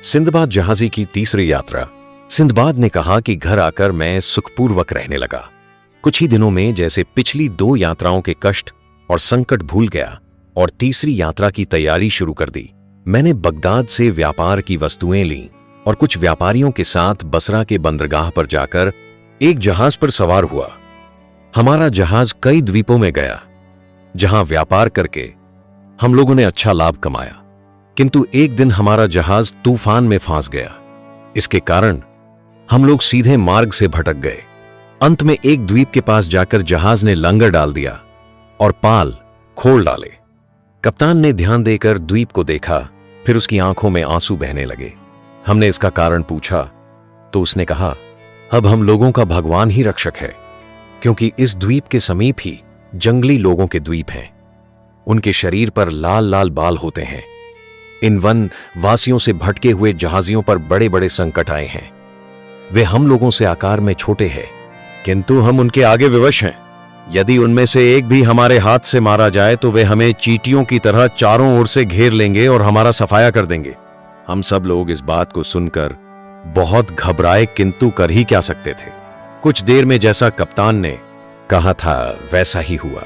Sinbad जहाजी की तीसरी यात्रा। सिंदबाद ने कहा कि घर आकर मैं सुखपूर्वक रहने लगा। कुछ ही दिनों में जैसे पिछली 2 यात्राओं के कष्ट और संकट भूल गया और तीसरी यात्रा की तैयारी शुरू कर दी। मैंने बगदाद से व्यापार की वस्तुएं लीं और कुछ व्यापारियों के साथ बसरा के बंदरगाह पर जाकर एक जहाज पर सवार हुआ। हमारा जहाज कई द्वीपों में गया, जहां व्यापार करके हम लोगों ने अच्छा लाभ कमाया। किंतु एक दिन हमारा जहाज तूफान में फंस गया। इसके कारण हम लोग सीधे मार्ग से भटक गए। अंत में एक द्वीप के पास जाकर जहाज ने लंगर डाल दिया और पाल खोल डाले। कप्तान ने ध्यान देकर द्वीप को देखा, फिर उसकी आंखों में आंसू बहने लगे। हमने इसका कारण पूछा तो उसने कहा, अब हम लोगों का भगवान ही रक्षक है, क्योंकि इस द्वीप के समीप ही जंगली लोगों के द्वीप हैं। उनके शरीर पर लाल लाल बाल होते हैं। इन वन वासियों से भटके हुए जहाजियों पर बड़े बड़े संकट आए हैं। वे हम लोगों से आकार में छोटे हैं, किंतु हम उनके आगे विवश हैं। यदि उनमें से एक भी हमारे हाथ से मारा जाए तो वे हमें चींटियों की तरह चारों ओर से घेर लेंगे और हमारा सफाया कर देंगे। हम सब लोग इस बात को सुनकर बहुत घबराए, किंतु कर ही क्या सकते थे। कुछ देर में जैसा कप्तान ने कहा था वैसा ही हुआ।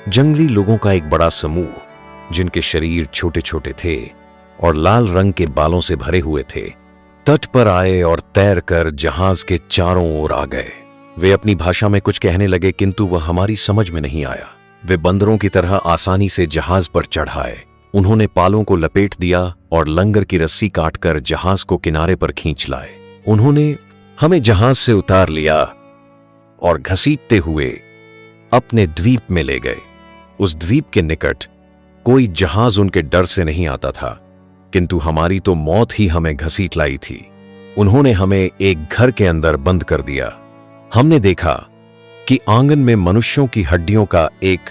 जंगली लोगों का एक बड़ा समूह, जिनके शरीर छोटे छोटे थे और लाल रंग के बालों से भरे हुए थे, तट पर आए और तैरकर जहाज के चारों ओर आ गए। वे अपनी भाषा में कुछ कहने लगे, किंतु वह हमारी समझ में नहीं आया। वे बंदरों की तरह आसानी से जहाज पर चढ़ाए। उन्होंने पालों को लपेट दिया और लंगर की रस्सी काटकर जहाज को किनारे पर खींच लाए। उन्होंने हमें जहाज से उतार लिया और घसीटते हुए अपने द्वीप में ले गए। उस द्वीप के निकट कोई जहाज उनके डर से नहीं आता था, किंतु हमारी तो मौत ही हमें घसीट लाई थी। उन्होंने हमें एक घर के अंदर बंद कर दिया। हमने देखा कि आंगन में मनुष्यों की हड्डियों का एक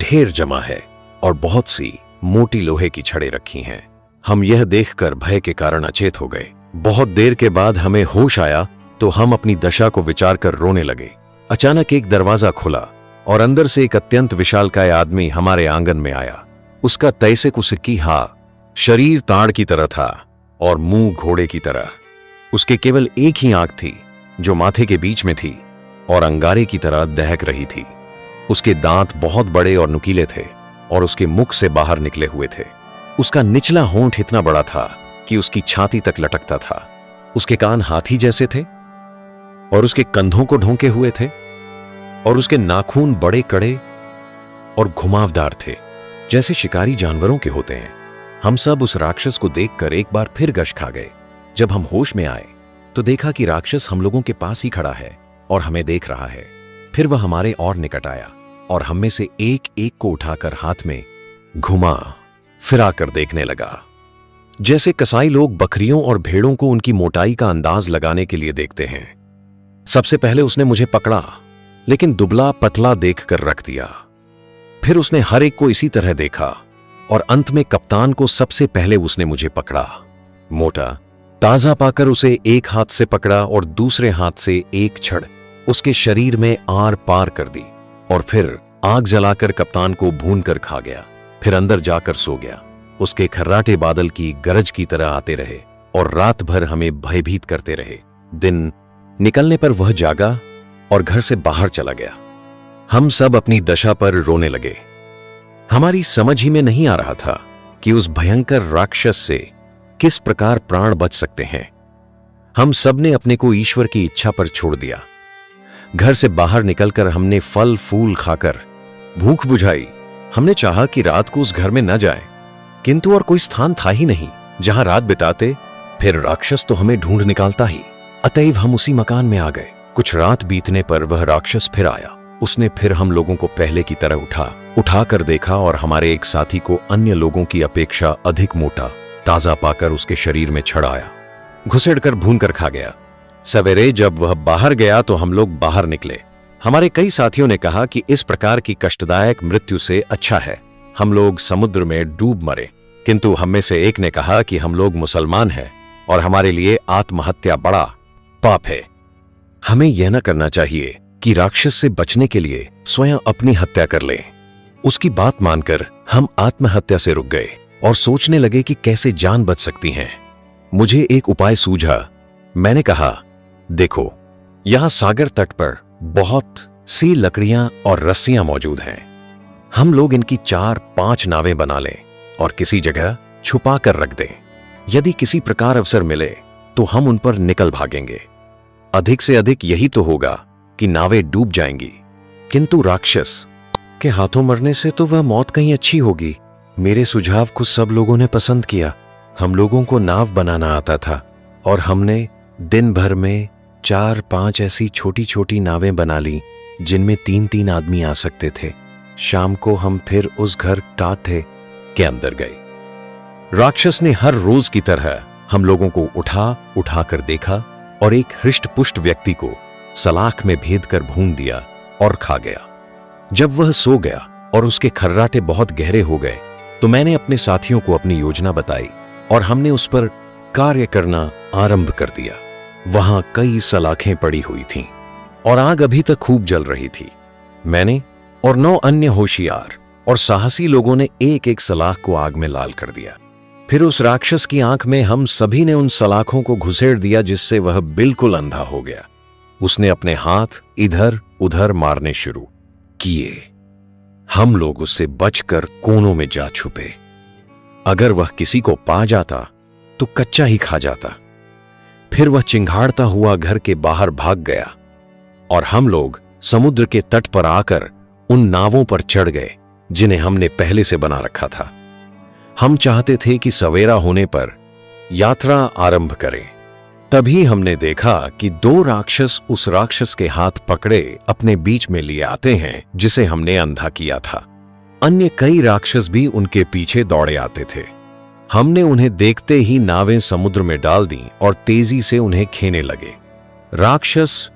ढेर जमा है और बहुत सी मोटी लोहे की छड़ें रखी हैं। हम यह देखकर भय के कारण अचेत हो गए। बहुत देर के बाद हमें होश आया तो हम अपनी दशा को विचार कर रोने लगे। अचानक एक दरवाजा खुला और अंदर से एक अत्यंत विशालकाय आदमी हमारे आंगन में आया। उसका तैसे कुसिक्की शरीर ताड़ की तरह था और मुंह घोड़े की तरह। उसके केवल एक ही आंख थी जो माथे के बीच में थी और अंगारे की तरह दहक रही थी। उसके दांत बहुत बड़े और नुकीले थे और उसके मुख से बाहर निकले हुए थे। उसका निचला होंठ इतना बड़ा था कि उसकी छाती तक लटकता था। उसके कान हाथी जैसे थे और उसके कंधों को ढोंके हुए थे और उसके नाखून बड़े कड़े और घुमावदार थे, जैसे शिकारी जानवरों के होते हैं। हम सब उस राक्षस को देखकर एक बार फिर गश खा गए। जब हम होश में आए तो देखा कि राक्षस हम लोगों के पास ही खड़ा है और हमें देख रहा है। फिर वह हमारे और निकट आया और हम में से एक एक को उठाकर हाथ में घुमा फिरा कर देखने लगा, जैसे कसाई लोग बकरियों और भेड़ों को उनकी मोटाई का अंदाज लगाने के लिए देखते हैं। सबसे पहले उसने मुझे पकड़ा, लेकिन दुबला पतला देखकर रख दिया। फिर उसने हर एक को इसी तरह देखा और अंत में कप्तान को सबसे पहले उसने मुझे पकड़ा। मोटा ताजा पाकर उसे एक हाथ से पकड़ा और दूसरे हाथ से एक छड़ उसके शरीर में आर पार कर दी और फिर आग जलाकर कप्तान को भून कर खा गया। फिर अंदर जाकर सो गया। उसके खर्राटे बादल की गरज की तरह आते रहे और रात भर हमें भयभीत करते रहे। दिन निकलने पर वह जागा और घर से बाहर चला गया। हम सब अपनी दशा पर रोने लगे। हमारी समझ ही में नहीं आ रहा था कि उस भयंकर राक्षस से किस प्रकार प्राण बच सकते हैं। हम सब ने अपने को ईश्वर की इच्छा पर छोड़ दिया। घर से बाहर निकलकर हमने फल फूल खाकर भूख बुझाई। हमने चाहा कि रात को उस घर में न जाएं, किंतु और कोई स्थान था ही नहीं जहां रात बिताते। फिर राक्षस तो हमें ढूंढ निकालता ही, अतएव हम उसी मकान में आ गए। कुछ रात बीतने पर वह राक्षस फिर आया। उसने फिर हम लोगों को पहले की तरह उठाकर देखा और हमारे एक साथी को अन्य लोगों की अपेक्षा अधिक मोटा ताजा पाकर उसके शरीर में छड़ आया, घुसेड़कर भून कर खा गया। सवेरे जब वह बाहर गया तो हम लोग बाहर निकले। हमारे कई साथियों ने कहा कि इस प्रकार की कष्टदायक मृत्यु से अच्छा है हम लोग समुद्र में डूब मरे, किंतु हम में से एक ने कहा कि हम लोग मुसलमान हैं और हमारे लिए आत्महत्या बड़ा पाप है। हमें यह न करना चाहिए कि राक्षस से बचने के लिए स्वयं अपनी हत्या कर लें। उसकी बात मानकर हम आत्महत्या से रुक गए और सोचने लगे कि कैसे जान बच सकती है। मुझे एक उपाय सूझा। मैंने कहा, देखो, यहां सागर तट पर बहुत सी लकड़ियां और रस्सियां मौजूद हैं। हम लोग इनकी 4-5 नावें बना लें और किसी जगह छुपा कर रख दें। यदि किसी प्रकार अवसर मिले तो हम उन पर निकल भागेंगे। अधिक से अधिक यही तो होगा कि नावें डूब जाएंगी, किंतु राक्षस के हाथों मरने से तो वह मौत कहीं अच्छी होगी। मेरे सुझाव को सब लोगों ने पसंद किया। हम लोगों को नाव बनाना आता था और हमने दिन भर में 4-5 ऐसी छोटी छोटी नावें बना ली जिनमें 3-3 आदमी आ सकते थे। शाम को हम फिर उस घर टाथे के अंदर गए। राक्षस ने हर रोज की तरह हम लोगों को उठा कर देखा और एक हृष्ट-पुष्ट व्यक्ति को सलाख में भेद कर भून दिया और खा गया। जब वह सो गया और उसके खर्राटे बहुत गहरे हो गए तो मैंने अपने साथियों को अपनी योजना बताई और हमने उस पर कार्य करना आरंभ कर दिया। वहां कई सलाखें पड़ी हुई थीं और आग अभी तक खूब जल रही थी। मैंने और 9 अन्य होशियार और साहसी लोगों ने एक एक सलाख को आग में लाल कर दिया। फिर उस राक्षस की आंख में हम सभी ने उन सलाखों को घुसेड़ दिया, जिससे वह बिल्कुल अंधा हो गया। उसने अपने हाथ इधर उधर मारने शुरू किए। हम लोग उससे बचकर कोनों में जा छुपे। अगर वह किसी को पा जाता तो कच्चा ही खा जाता। फिर वह चिंघाड़ता हुआ घर के बाहर भाग गया और हम लोग समुद्र के तट पर आकर उन नावों पर चढ़ गए जिन्हें हमने पहले से बना रखा था। हम चाहते थे कि सवेरा होने पर यात्रा आरंभ करें। तभी हमने देखा कि 2 राक्षस उस राक्षस के हाथ पकड़े अपने बीच में लिए आते हैं जिसे हमने अंधा किया था। अन्य कई राक्षस भी उनके पीछे दौड़े आते थे। हमने उन्हें देखते ही नावें समुद्र में डाल दी और तेजी से उन्हें खेने लगे। राक्षस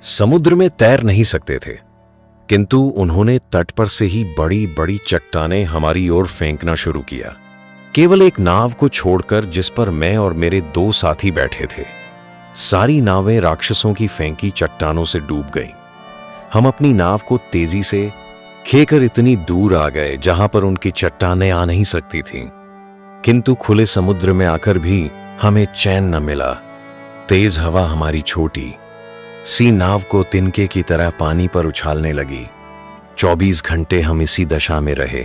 समुद्र में तैर नहीं सकते थे, किंतु उन्होंने तट पर से ही बड़ी बड़ी चट्टानें हमारी ओर फेंकना शुरू किया। केवल एक नाव को छोड़कर जिस पर मैं और मेरे 2 साथी बैठे थे, सारी नावें राक्षसों की फेंकी चट्टानों से डूब गईं। हम अपनी नाव को तेजी से खेकर इतनी दूर आ गए जहां पर उनकी चट्टानें आ नहीं सकती थीं, किंतु खुले समुद्र में आकर भी हमें चैन न मिला। तेज हवा हमारी छोटी सी नाव को तिनके की तरह पानी पर उछालने लगी। 24 घंटे हम इसी दशा में रहे।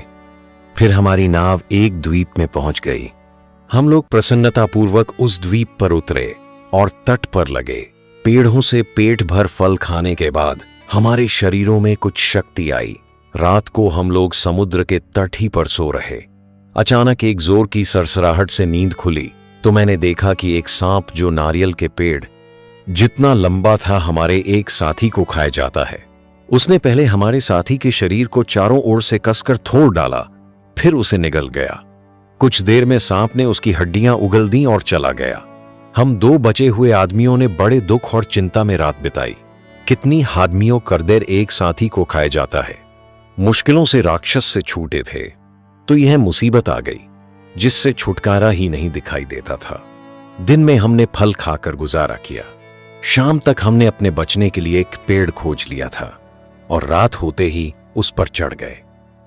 फिर हमारी नाव एक द्वीप में पहुंच गई। हम लोग प्रसन्नतापूर्वक उस द्वीप पर उतरे और तट पर लगे। पेड़ों से पेट भर फल खाने के बाद हमारे शरीरों में कुछ शक्ति आई। रात को हम लोग समुद्र के तट ही पर सो रहे। अचानक एक जोर की सरसराहट से नींद खुली तो मैंने देखा कि एक सांप जो नारियल के पेड़ जितना लंबा था हमारे एक साथी को खाए जाता है। उसने पहले हमारे साथी के शरीर को चारों ओर से कसकर थोड़ डाला, फिर उसे निगल गया। कुछ देर में सांप ने उसकी हड्डियां उगल दी और चला गया। हम 2 बचे हुए आदमियों ने बड़े दुख और चिंता में रात बिताई। कितनी आदमियों करदेर एक साथी को खाए जाता है। मुश्किलों से राक्षस से छूटे थे तो यह मुसीबत आ गई जिससे छुटकारा ही नहीं दिखाई देता था। दिन में हमने फल खाकर गुजारा किया। शाम तक हमने अपने बचने के लिए एक पेड़ खोज लिया था और रात होते ही उस पर चढ़ गए।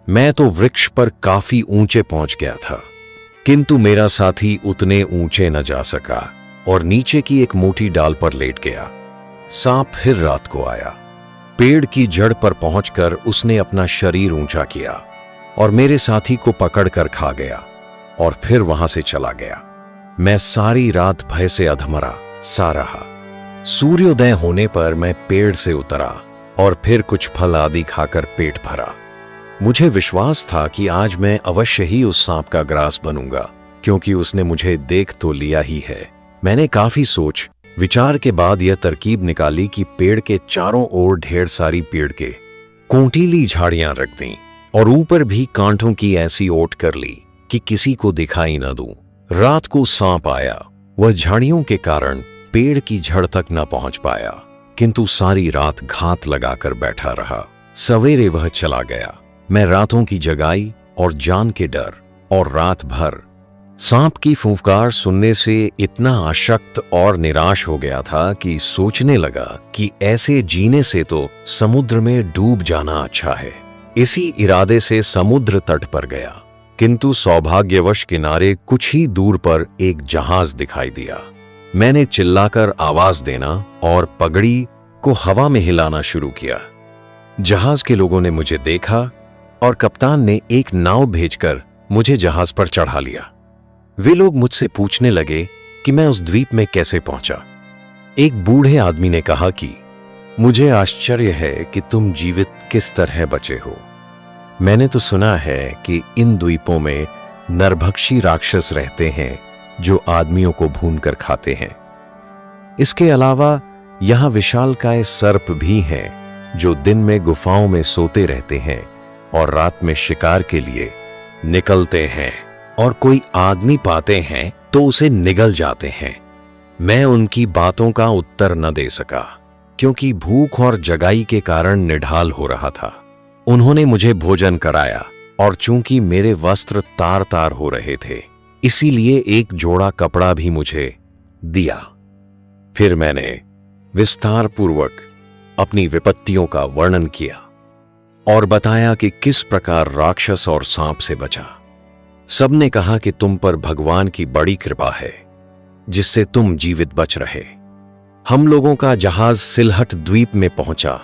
मैं तो वृक्ष पर काफी ऊंचे पहुंच गया था, किंतु मेरा साथी उतने ऊंचे न जा सका और नीचे की एक मोटी डाल पर लेट गया। सांप फिर रात को आया। पेड़ की जड़ पर पहुंचकर उसने अपना शरीर ऊंचा किया और मेरे साथी को पकड़कर खा गया और फिर वहां से चला गया। मैं सारी रात भय से अधमरा सा रहा। सूर्योदय होने पर मैं पेड़ से उतरा और फिर कुछ फल आदि खाकर पेट भरा। मुझे विश्वास था कि आज मैं अवश्य ही उस सांप का ग्रास बनूंगा, क्योंकि उसने मुझे देख तो लिया ही है। मैंने काफी सोच विचार के बाद यह तरकीब निकाली कि पेड़ के चारों ओर ढेर सारी पेड़ के कोंटीली झाड़ियां रख दी और ऊपर भी कांटों की ऐसी ओट कर ली कि किसी को दिखाई न दूं। रात को सांप आया। वह झाड़ियों के कारण पेड़ की जड़ तक न पहुंच पाया, किंतु सारी रात घात लगाकर बैठा रहा। सवेरे वह चला गया। मैं रातों की जगाई और जान के डर और रात भर सांप की फुफकार सुनने से इतना अशक्त और निराश हो गया था कि सोचने लगा कि ऐसे जीने से तो समुद्र में डूब जाना अच्छा है। इसी इरादे से समुद्र तट पर गया, किंतु सौभाग्यवश किनारे कुछ ही दूर पर एक जहाज दिखाई दिया। मैंने चिल्लाकर आवाज देना और पगड़ी को हवा में हिलाना शुरू किया। जहाज के लोगों ने मुझे देखा और कप्तान ने एक नाव भेजकर मुझे जहाज पर चढ़ा लिया। वे लोग मुझसे पूछने लगे कि मैं उस द्वीप में कैसे पहुंचा। एक बूढ़े आदमी ने कहा कि मुझे आश्चर्य है कि तुम जीवित किस तरह बचे हो। मैंने तो सुना है कि इन द्वीपों में नरभक्षी राक्षस रहते हैं जो आदमियों को भूनकर खाते हैं। इसके अलावा यहां विशालकाय सर्प भी हैं जो दिन में गुफाओं में सोते रहते हैं और रात में शिकार के लिए निकलते हैं, और कोई आदमी पाते हैं तो उसे निगल जाते हैं। मैं उनकी बातों का उत्तर न दे सका क्योंकि भूख और जगाई के कारण निढाल हो रहा था। उन्होंने मुझे भोजन कराया और चूंकि मेरे वस्त्र तार तार हो रहे थे इसीलिए एक जोड़ा कपड़ा भी मुझे दिया। फिर मैंने विस्तार पूर्वक अपनी विपत्तियों का वर्णन किया और बताया कि किस प्रकार राक्षस और सांप से बचा। सबने कहा कि तुम पर भगवान की बड़ी कृपा है जिससे तुम जीवित बच रहे। हम लोगों का जहाज सिलहट द्वीप में पहुंचा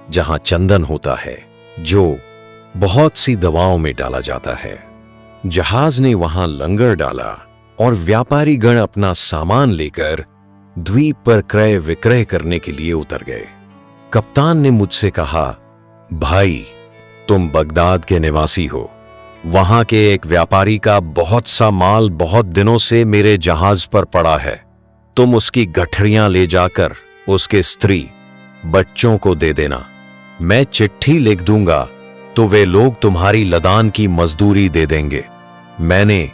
जहां चंदन होता है जो बहुत सी दवाओं में डाला जाता है। जहाज ने वहां लंगर डाला और व्यापारी गण अपना सामान लेकर द्वीप पर क्रय विक्रय करने के लिए उतर गए। कप्तान ने मुझसे कहा, भाई तुम बगदाद के निवासी हो। वहां के एक व्यापारी का बहुत सा माल बहुत दिनों से मेरे जहाज पर पड़ा है। तुम उसकी गठरियां ले जाकर उसके स्त्री बच्चों को दे देना। मैं चिट्ठी लिख दूंगा तो वे लोग तुम्हारी लदान की मजदूरी दे देंगे। मैंने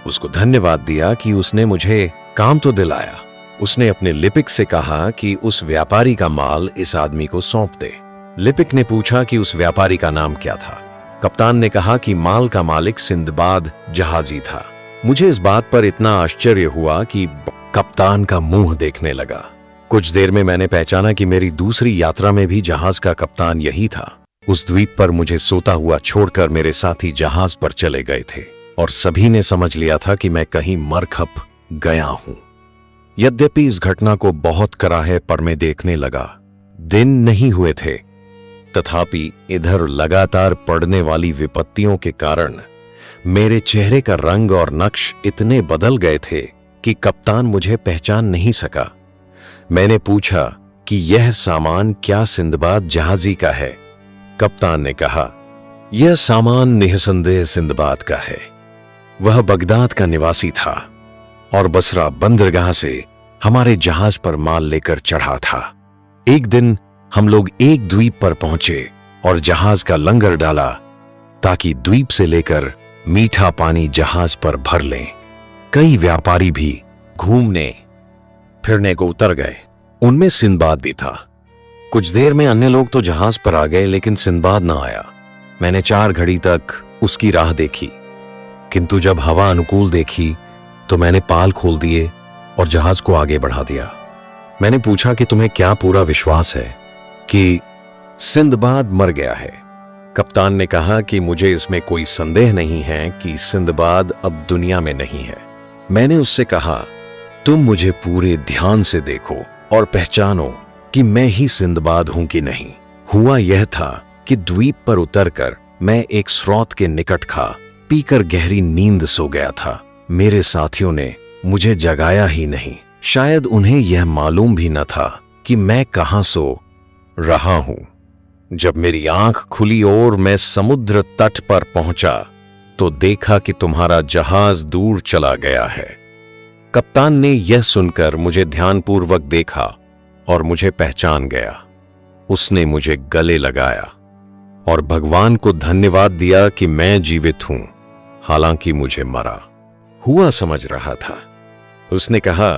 उसको धन्यवाद दिया कि उसने मुझे काम तो दिलाया। उसने अपने लिपिक से कहा कि उस व्यापारी का माल इस आदमी को सौंप दे। लिपिक ने पूछा कि उस व्यापारी का नाम क्या था। कप्तान ने कहा कि माल का मालिक सिंदबाद जहाजी था। मुझे इस बात पर इतना आश्चर्य हुआ कि कप्तान का मुंह देखने लगा। कुछ देर में मैंने पहचाना कि मेरी दूसरी यात्रा में भी जहाज का कप्तान यही था। उस द्वीप पर मुझे सोता हुआ छोड़कर मेरे साथी जहाज पर चले गए थे और सभी ने समझ लिया था कि मैं कहीं मर खप गया हूं। यद्यपि इस घटना को बहुत कराहे पर मैं देखने लगा। दिन नहीं हुए थे, तथापि इधर लगातार पड़ने वाली विपत्तियों के कारण मेरे चेहरे का रंग और नक्श इतने बदल गए थे कि कप्तान मुझे पहचान नहीं सका। मैंने पूछा कि यह सामान क्या सिंदबाद जहाजी का है। कप्तान ने कहा, यह सामान निसंदेह सिंदबाद का है। वह बगदाद का निवासी था और बसरा बंदरगाह से हमारे जहाज पर माल लेकर चढ़ा था। एक दिन हम लोग एक द्वीप पर पहुंचे और जहाज का लंगर डाला ताकि द्वीप से लेकर मीठा पानी जहाज पर भर लें। कई व्यापारी भी घूमने फिरने को उतर गए। उनमें सिंदबाद भी था। कुछ देर में अन्य लोग तो जहाज पर आ गए लेकिन सिंदबाद ना आया। मैंने 4 घड़ी तक उसकी राह देखी, किंतु जब हवा अनुकूल देखी तो मैंने पाल खोल दिए और जहाज को आगे बढ़ा दिया। मैंने पूछा कि तुम्हें क्या पूरा विश्वास है कि सिंदबाद मर गया है। कप्तान ने कहा कि मुझे इसमें कोई संदेह नहीं है कि सिंदबाद अब दुनिया में नहीं है। मैंने उससे कहा, तुम मुझे पूरे ध्यान से देखो और पहचानो कि मैं ही सिंदबाद हूं कि नहीं। हुआ यह था कि द्वीप पर उतरकर मैं एक स्रोत के निकट खा पीकर गहरी नींद सो गया था। मेरे साथियों ने मुझे जगाया ही नहीं। शायद उन्हें यह मालूम भी न था कि मैं कहां सो रहा हूं। जब मेरी आंख खुली और मैं समुद्र तट पर पहुंचा तो देखा कि तुम्हारा जहाज दूर चला गया है। कप्तान ने यह सुनकर मुझे ध्यानपूर्वक देखा और मुझे पहचान गया। उसने मुझे गले लगाया और भगवान को धन्यवाद दिया कि मैं जीवित हूं, हालांकि मुझे मरा हुआ समझ रहा था। उसने कहा,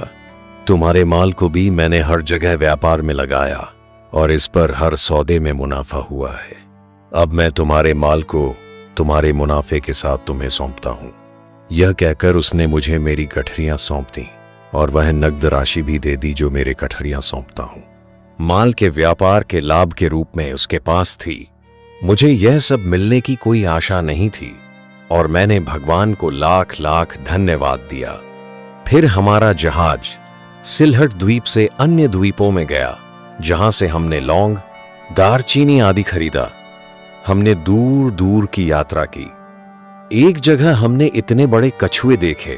तुम्हारे माल को भी मैंने हर जगह व्यापार में लगाया और इस पर हर सौदे में मुनाफा हुआ है। अब मैं तुम्हारे माल को तुम्हारे मुनाफे के साथ तुम्हें सौंपता हूं। यह कहकर उसने मुझे मेरी गठरियां सौंप दी और वह नगद राशि भी दे दी जो मेरे गठरियां सौंपता हूं। माल के व्यापार के लाभ के रूप में उसके पास थी। मुझे यह सब मिलने की कोई आशा नहीं थी और मैंने भगवान को लाख लाख धन्यवाद दिया। फिर हमारा जहाज सिलहट द्वीप से अन्य द्वीपों में गया, जहां से हमने लौंग, दारचीनी आदि खरीदा। हमने दूर दूर की यात्रा की। एक जगह हमने इतने बड़े कछुए देखे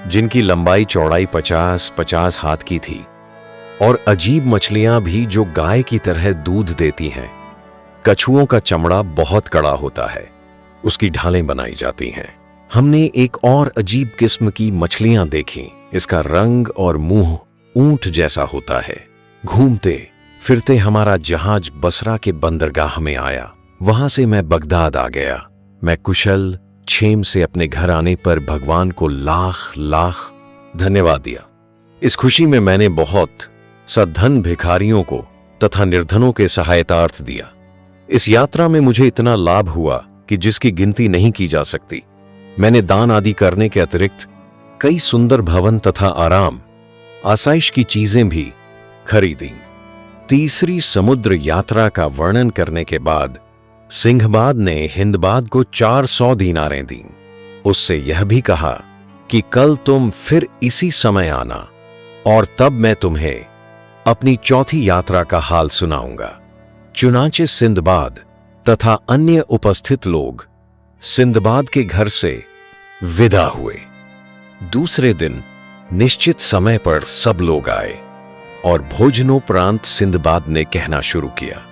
जिनकी लंबाई चौड़ाई 50-50 हाथ की थी, और अजीब मछलियां भी जो गाय की तरह दूध देती हैं। कछुओं का चमड़ा बहुत कड़ा होता है, उसकी ढालें बनाई जाती हैं। हमने एक और अजीब किस्म की मछलियां देखीं। इसका रंग और मुंह ऊंट जैसा होता है। घूमते फिरते हमारा जहाज बसरा के बंदरगाह में आया। वहां से मैं बगदाद आ गया। मैं कुशल क्षेम से अपने घर आने पर भगवान को लाख लाख धन्यवाद दिया। इस खुशी में मैंने बहुत सधन भिखारियों को तथा निर्धनों के सहायतार्थ दिया। इस यात्रा में मुझे इतना लाभ हुआ कि जिसकी गिनती नहीं की जा सकती। मैंने दान आदि करने के अतिरिक्त कई सुंदर भवन तथा आराम आसाइश की चीजें भी खरीदी। तीसरी समुद्र यात्रा का वर्णन करने के बाद सिंहबाद ने हिंदबाद को 400 दीनारें दी। उससे यह भी कहा कि कल तुम फिर इसी समय आना और तब मैं तुम्हें अपनी चौथी यात्रा का हाल सुनाऊंगा। चुनाचे सिंदबाद तथा अन्य उपस्थित लोग सिंदबाद के घर से विदा हुए। दूसरे दिन निश्चित समय पर सब लोग आए और भोजनोपरांत सिंदबाद ने कहना शुरू किया।